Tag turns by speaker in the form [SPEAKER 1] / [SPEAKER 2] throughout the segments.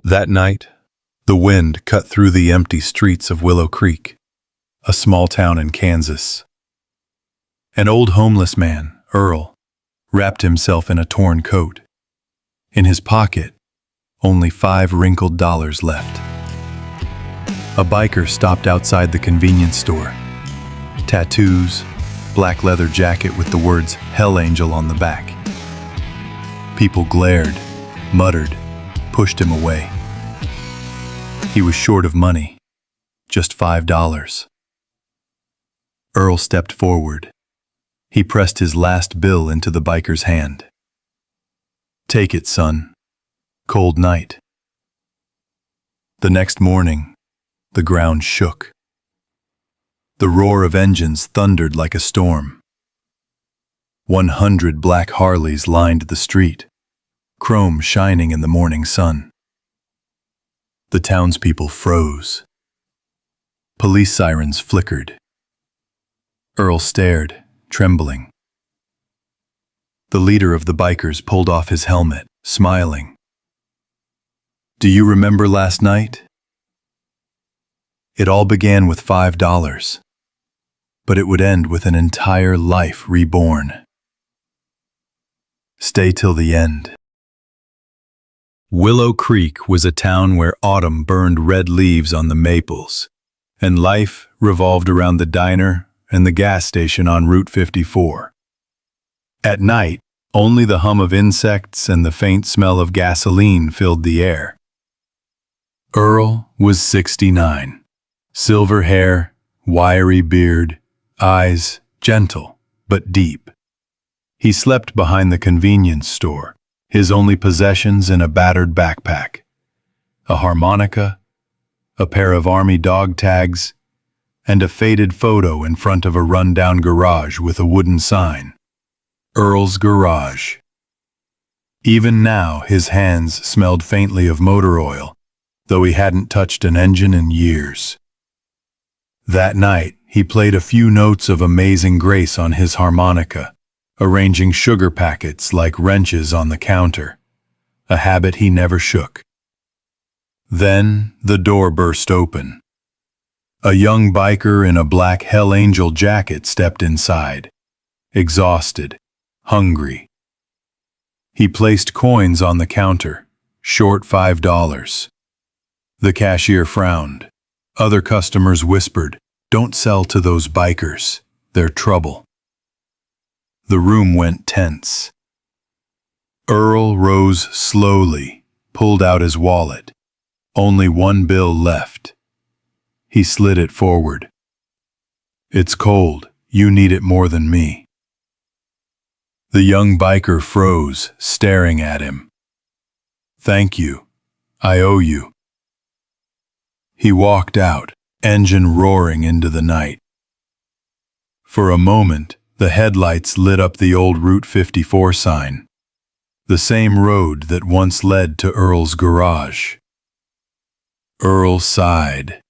[SPEAKER 1] That night, the wind cut through the empty streets of Willow Creek, a small town in Kansas. An old homeless man, Earl, wrapped himself in a torn coat. In his pocket, only $5 wrinkled left. A biker stopped outside the convenience store. Tattoos, black leather jacket with the words Hell Angel on the back. People glared, muttered, pushed him away. He was short of money, just $5. Earl stepped forward. He pressed his last bill into the biker's hand. "Take it, son. Cold night." The next morning, the ground shook. The roar of engines thundered like a storm. 100 black Harleys lined the street, chrome shining in the morning sun. The townspeople froze. Police sirens flickered. Earl stared, trembling. The leader of the bikers pulled off his helmet, smiling. "Do you remember last night? It all began with $5, but it would end with an entire life reborn. Stay till the end." Willow Creek was a town where autumn burned red leaves on the maples, and life revolved around the diner and the gas station on Route 54. At night, only the hum of insects and the faint smell of gasoline filled the air. Earl was 69. Silver hair, wiry beard, eyes gentle but deep. He slept behind the convenience store, his only possessions in a battered backpack. A harmonica, a pair of army dog tags, and a faded photo in front of a run-down garage with a wooden sign. Earl's Garage. Even now, his hands smelled faintly of motor oil, though he hadn't touched an engine in years. That night, he played a few notes of Amazing Grace on his harmonica, arranging sugar packets like wrenches on the counter, a habit he never shook. Then the door burst open. A young biker in a black Hell Angel jacket stepped inside, exhausted, hungry. He placed coins on the counter, short $5. The cashier frowned. Other customers whispered, "Don't sell to those bikers. They're trouble." The room went tense. Earl rose slowly, pulled out his wallet. Only one bill left. He slid it forward. "It's cold. You need it more than me." The young biker froze, staring at him. "Thank you. I owe you." He walked out, engine roaring into the night. For a moment, the headlights lit up the old Route 54 sign, the same road that once led to Earl's garage. Earl sighed.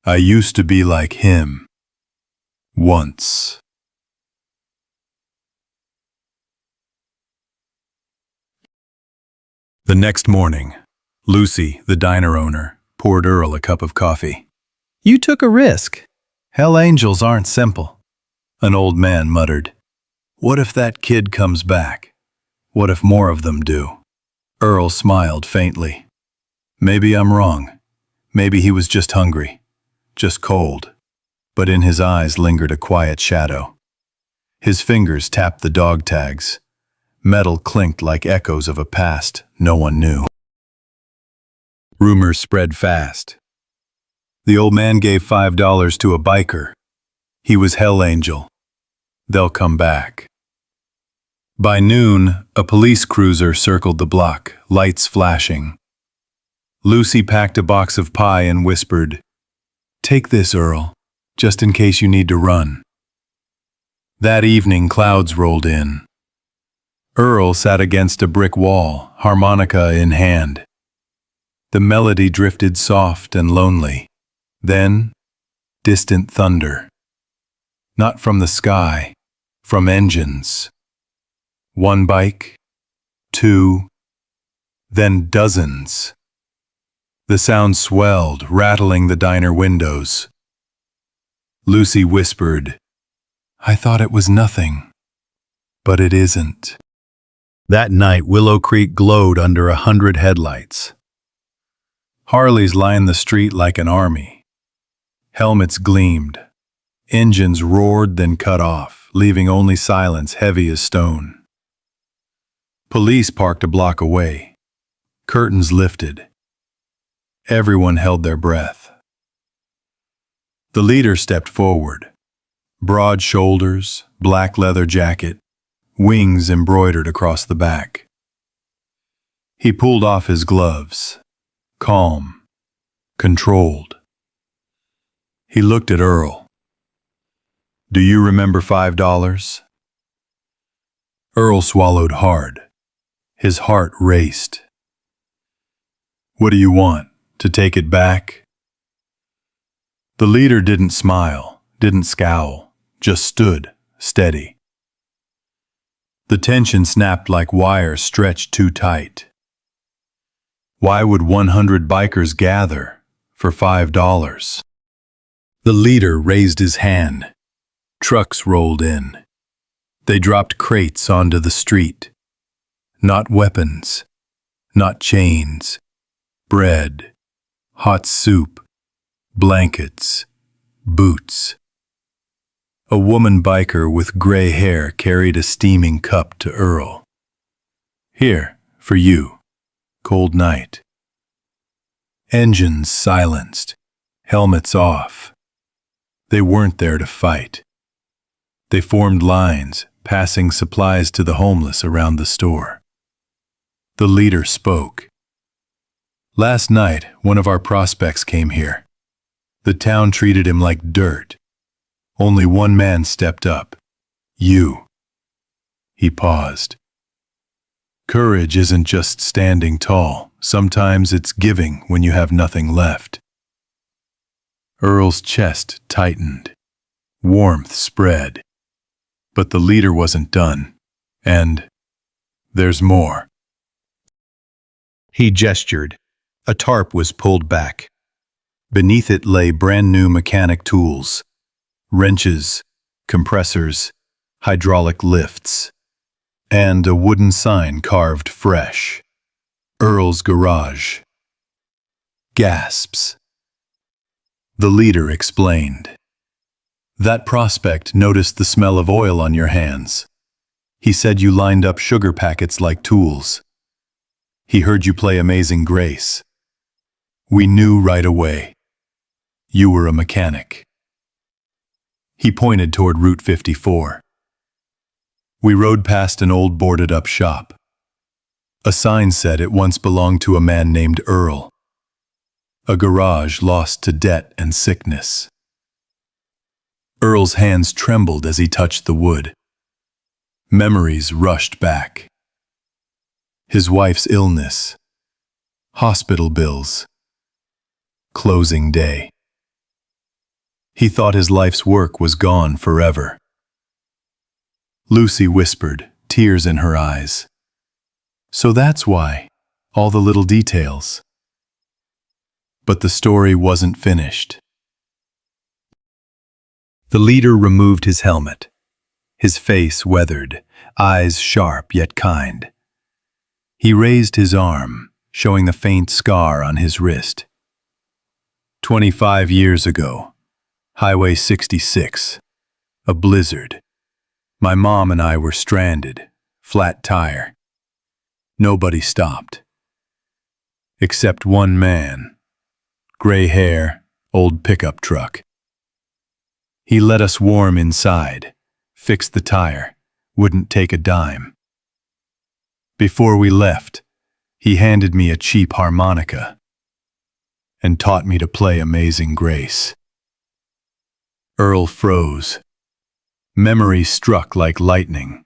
[SPEAKER 1] "I used to be like him. Once." The next morning, Lucy, the diner owner, poured Earl a cup of coffee. "You took a risk. Hell Angels aren't simple." An old man muttered. "What if that kid comes back? What if more of them do?" Earl smiled faintly. "Maybe I'm wrong. Maybe he was just hungry, just cold." But in his eyes lingered a quiet shadow. His fingers tapped the dog tags. Metal clinked like echoes of a past no one knew. Rumors spread fast. The old man gave $5 to a biker. He was Hell Angel. They'll come back. By noon, a police cruiser circled the block, lights flashing. Lucy packed a box of pie and whispered, "Take this, Earl, just in case you need to run." That evening, clouds rolled in. Earl sat against a brick wall, harmonica in hand. The melody drifted soft and lonely. Then, distant thunder. Not from the sky, from engines. One bike, two, then dozens. The sound swelled, rattling the diner windows. Lucy whispered, "I thought it was nothing, but it isn't." That night, Willow Creek glowed under 100 headlights. Harleys lined the street like an army. Helmets gleamed. Engines roared, then cut off, leaving only silence heavy as stone. Police parked a block away. Curtains lifted. Everyone held their breath. The leader stepped forward. Broad shoulders, black leather jacket, wings embroidered across the back. He pulled off his gloves, calm, controlled. He looked at Earl. "Do you remember $5? Earl swallowed hard. His heart raced. "What do you want? To take it back?" The leader didn't smile, didn't scowl, just stood, steady. The tension snapped like wire stretched too tight. Why would 100 bikers gather for $5? The leader raised his hand. Trucks rolled in. They dropped crates onto the street. Not weapons, not chains. Bread, hot soup, blankets, boots. A woman biker with gray hair carried a steaming cup to Earl. "Here, for you. Cold night." Engines silenced, helmets off. They weren't there to fight. They formed lines, passing supplies to the homeless around the store. The leader spoke. "Last night, one of our prospects came here. The town treated him like dirt. Only one man stepped up. You." He paused. "Courage isn't just standing tall. Sometimes it's giving when you have nothing left." Earl's chest tightened. Warmth spread. But the leader wasn't done. And there's more. He gestured. A tarp was pulled back. Beneath it lay brand-new mechanic tools. Wrenches, compressors, hydraulic lifts, and a wooden sign carved fresh. Earl's Garage. Gasps. The leader explained. "That prospect noticed the smell of oil on your hands. He said you lined up sugar packets like tools. He heard you play Amazing Grace. We knew right away. You were a mechanic." He pointed toward Route 54. We rode past an old boarded-up shop. A sign said it once belonged to a man named Earl. A garage lost to debt and sickness. Earl's hands trembled as he touched the wood. Memories rushed back. His wife's illness, hospital bills, closing day. He thought his life's work was gone forever. Lucy whispered, tears in her eyes. "So that's why, all the little details." But the story wasn't finished. The leader removed his helmet, his face weathered, eyes sharp yet kind. He raised his arm, showing the faint scar on his wrist. 25 years ago, Highway 66, a blizzard. My mom and I were stranded, flat tire. Nobody stopped. Except one man, gray hair, old pickup truck. He let us warm inside, fixed the tire, wouldn't take a dime. Before we left, he handed me a cheap harmonica and taught me to play Amazing Grace. Earl froze. Memory struck like lightning.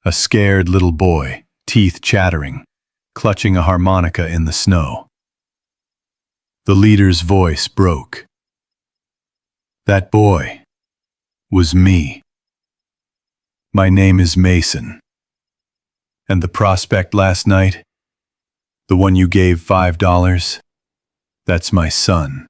[SPEAKER 1] A scared little boy, teeth chattering, clutching a harmonica in the snow. The leader's voice broke. That boy was me. My name is Mason. And the prospect last night, the one you gave $5, That's my son.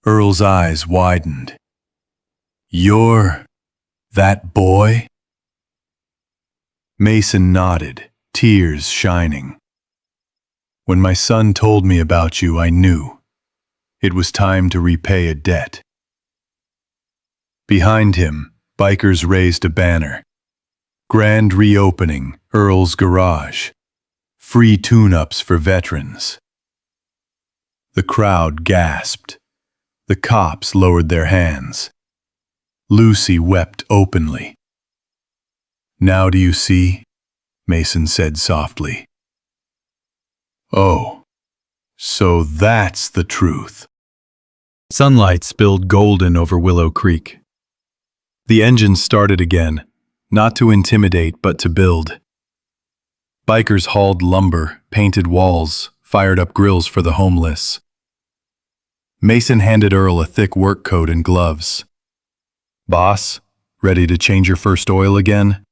[SPEAKER 1] Earl's eyes widened. You're that boy? Mason nodded, tears shining. When my son told me about you, I knew. It was time to repay a debt. Behind him, bikers raised a banner. Grand reopening, Earl's Garage. Free tune-ups for veterans. The crowd gasped. The cops lowered their hands. Lucy wept openly. Now do you see? Mason said softly. Oh, so that's the truth. Sunlight spilled golden over Willow Creek. The engine started again, not to intimidate but to build. Bikers hauled lumber, painted walls, fired up grills for the homeless. Mason handed Earl a thick work coat and gloves. Boss, ready to change your first oil again?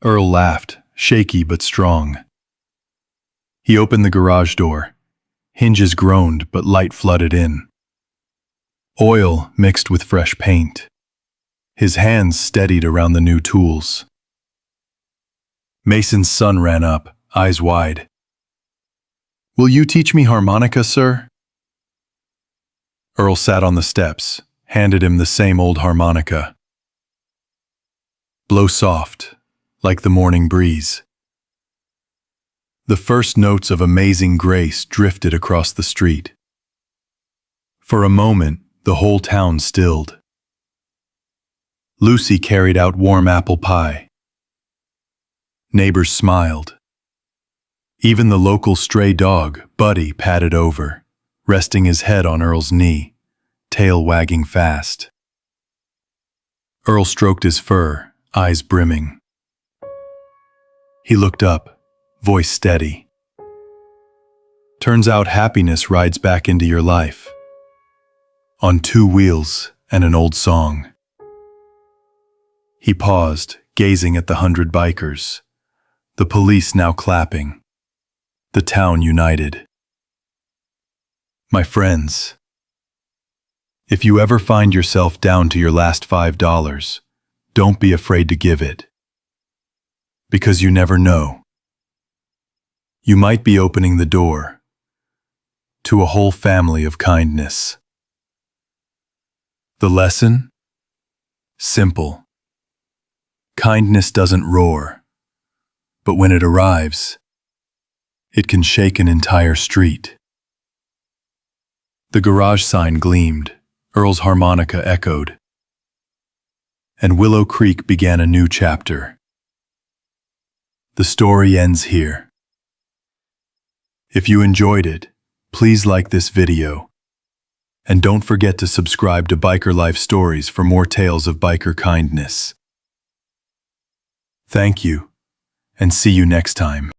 [SPEAKER 1] Earl laughed, shaky but strong. He opened the garage door. Hinges groaned, but light flooded in. Oil mixed with fresh paint. His hands steadied around the new tools. Mason's son ran up, eyes wide. Will you teach me harmonica, sir? Earl sat on the steps, handed him the same old harmonica. Blow soft, like the morning breeze. The first notes of Amazing Grace drifted across the street. For a moment, the whole town stilled. Lucy carried out warm apple pie. Neighbors smiled. Even the local stray dog, Buddy, patted over, resting his head on Earl's knee, tail wagging fast. Earl stroked his fur, eyes brimming. He looked up, voice steady. Turns out happiness rides back into your life. On 2 wheels and an old song. He paused, gazing at the 100 bikers. The police now clapping. The town united. My friends, if you ever find yourself down to your last $5, don't be afraid to give it. Because you never know. You might be opening the door to a whole family of kindness. The lesson? Simple. Kindness doesn't roar, but when it arrives, it can shake an entire street. The garage sign gleamed, Earl's harmonica echoed, and Willow Creek began a new chapter. The story ends here. If you enjoyed it, please like this video, and don't forget to subscribe to Biker Life Stories for more tales of biker kindness. Thank you, and see you next time.